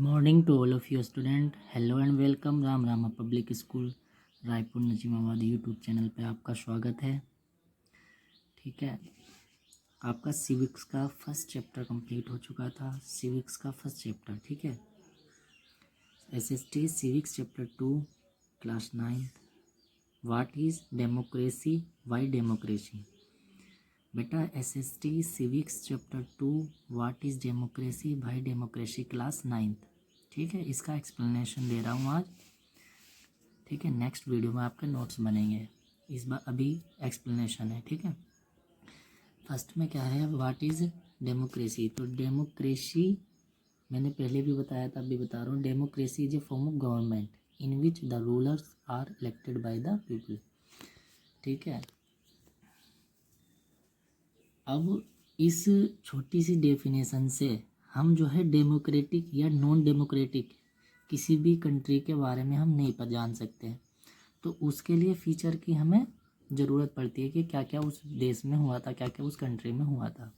Morning to all of you student. Hello and welcome. Ram Rama public school Raipur Najimabad YouTube channel पे आपका स्वागत है। ठीक है, आपका सिविक्स का फर्स्ट चैप्टर कंप्लीट हो चुका था। सिविक्स का फर्स्ट चैप्टर, ठीक है, SST civics chapter 2 class 9th। What is democracy, why democracy. बेटा SST civics chapter 2 what is democracy, why democracy, class 9th। ठीक है, इसका एक्सप्लेनेशन दे रहा हूँ आज। ठीक है, नेक्स्ट वीडियो में आपके नोट्स बनेंगे। इस बार अभी एक्सप्लेनेशन है। ठीक है, फर्स्ट में क्या है, व्हाट इज़ डेमोक्रेसी। तो डेमोक्रेसी मैंने पहले भी बताया था, अभी बता रहा हूँ। Democracy is a form of government in which the rulers are elected by the people. ठीक है, अब इस छोटी सी डेफिनेशन से हम जो है डेमोक्रेटिक या नॉन डेमोक्रेटिक किसी भी कंट्री के बारे में हम नहीं पर जान सकते। तो उसके लिए फीचर की हमें ज़रूरत पड़ती है कि क्या क्या उस देश में हुआ था, क्या क्या उस कंट्री में हुआ था।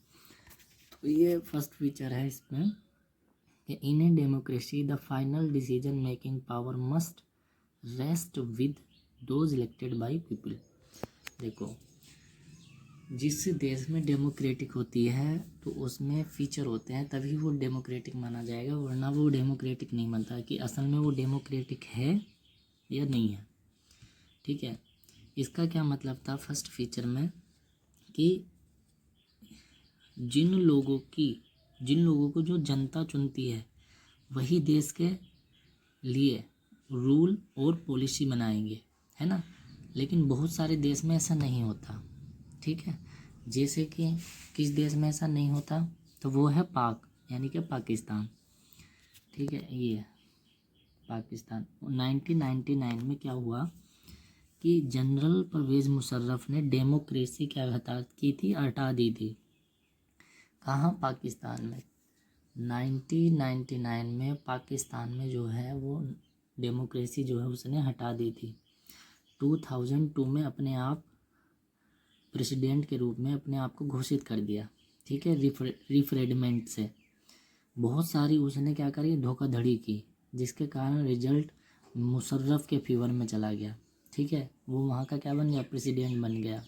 तो ये फर्स्ट फीचर है इसमें कि in a democracy the final decision making power must rest with those elected by people. देखो, जिस देश में डेमोक्रेटिक होती है तो उसमें फीचर होते हैं, तभी वो डेमोक्रेटिक माना जाएगा, वरना वो डेमोक्रेटिक नहीं मानता कि असल में वो डेमोक्रेटिक है या नहीं है। ठीक है, इसका क्या मतलब था फर्स्ट फीचर में कि जिन लोगों को जो जनता चुनती है वही देश के लिए रूल और पॉलिसी बनाएंगे, है ना। लेकिन बहुत सारे देश में ऐसा नहीं होता। ठीक है, जैसे कि किस देश में ऐसा नहीं होता, तो वो है पाक, यानी कि पाकिस्तान। ठीक है, ये पाकिस्तान 1999 में क्या हुआ कि जनरल परवेज़ मुशर्रफ ने डेमोक्रेसी क्या की थी, हटा दी थी। कहाँ, पाकिस्तान में। 1999 में पाकिस्तान में जो है वो डेमोक्रेसी जो है उसने हटा दी थी। 2002 में अपने आप प्रेसिडेंट के रूप में अपने आप को घोषित कर दिया। ठीक है, रिफरेंडमेंट से बहुत सारी उसने क्या करी, धोखाधड़ी की, जिसके कारण रिजल्ट मुशर्रफ के फेवर में चला गया। ठीक है, वो वहाँ का क्या बन गया, प्रेसिडेंट बन गया।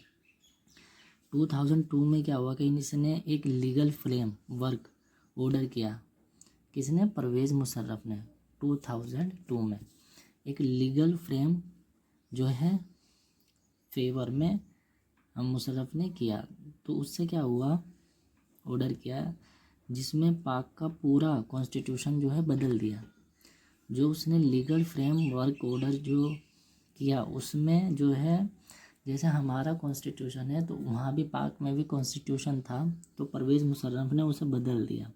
2002 में क्या हुआ कि इसने एक लीगल फ्रेम वर्क ऑर्डर किया। किसने, परवेज़ मुशर्रफ ने 2002 में एक लीगल फ्रेम जो है फेवर में मुशर्रफ ने किया। तो उससे क्या हुआ, ऑर्डर किया जिसमें पाक का पूरा कॉन्स्टिट्यूशन जो है बदल दिया। जो उसने लीगल फ्रेम वर्क ऑर्डर जो किया उसमें जो है, जैसे हमारा कॉन्स्टिट्यूशन है तो वहाँ भी पाक में भी कॉन्स्टिट्यूशन था, तो परवेज़ मुशर्रफ ने उसे बदल दिया,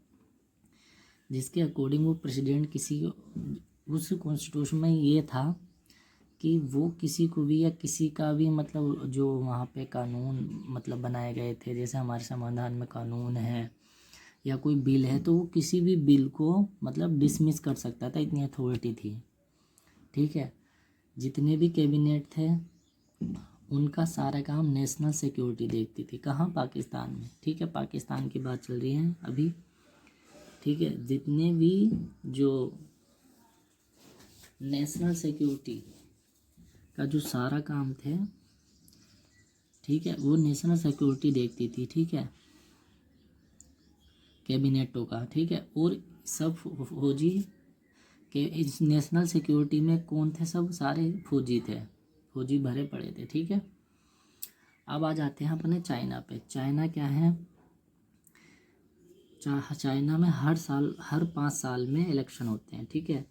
जिसके अकॉर्डिंग वो प्रेसिडेंट उस कॉन्स्टिट्यूशन में ये था कि वो किसी को भी या किसी का भी मतलब जो वहाँ पे कानून मतलब बनाए गए थे, जैसे हमारे संविधान में कानून है या कोई बिल है, तो वो किसी भी बिल को मतलब डिसमिस कर सकता था, इतनी अथॉरिटी थी। ठीक है, जितने भी कैबिनेट थे उनका सारा काम नेशनल सिक्योरिटी देखती थी। कहाँ, पाकिस्तान में। ठीक है, पाकिस्तान की बात चल रही है अभी। ठीक है, जितने भी जो नेशनल सिक्योरिटी का जो सारा काम थे, ठीक है, वो नेशनल सिक्योरिटी देखती थी। ठीक है, कैबिनेटों का। ठीक है, और सब फौजी के इस नेशनल सिक्योरिटी में कौन थे, सब सारे फौजी थे, फौजी भरे पड़े थे। ठीक है, अब आ जाते हैं अपने चाइना पे। चाइना क्या है, चाइना में हर 5 साल में इलेक्शन होते हैं। ठीक है,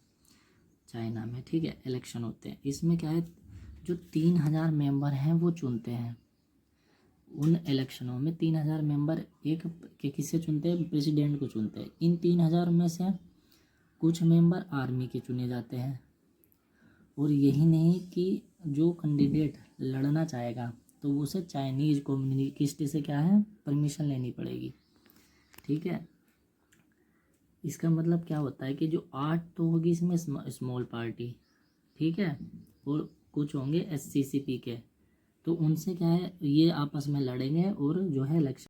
चाइना में, ठीक है, इलेक्शन होते हैं। इसमें क्या है, जो 3000 मेंबर हैं वो चुनते हैं। उन इलेक्शनों में 3000 मेंबर एक के किससे चुनते हैं, प्रेसिडेंट को चुनते हैं। इन 3000 में से कुछ मेंबर आर्मी के चुने जाते हैं। और यही नहीं कि जो कैंडिडेट लड़ना चाहेगा तो उसे चाइनीज़ कम्युनिस्ट से क्या है, परमिशन लेनी पड़ेगी। ठीक है, इसका मतलब क्या होता है कि जो 8 तो होगी इसमें स्मॉल पार्टी, ठीक है, और कुछ होंगे SCCP के, तो उनसे क्या है, ये आपस में लड़ेंगे और जो है इलेक्शन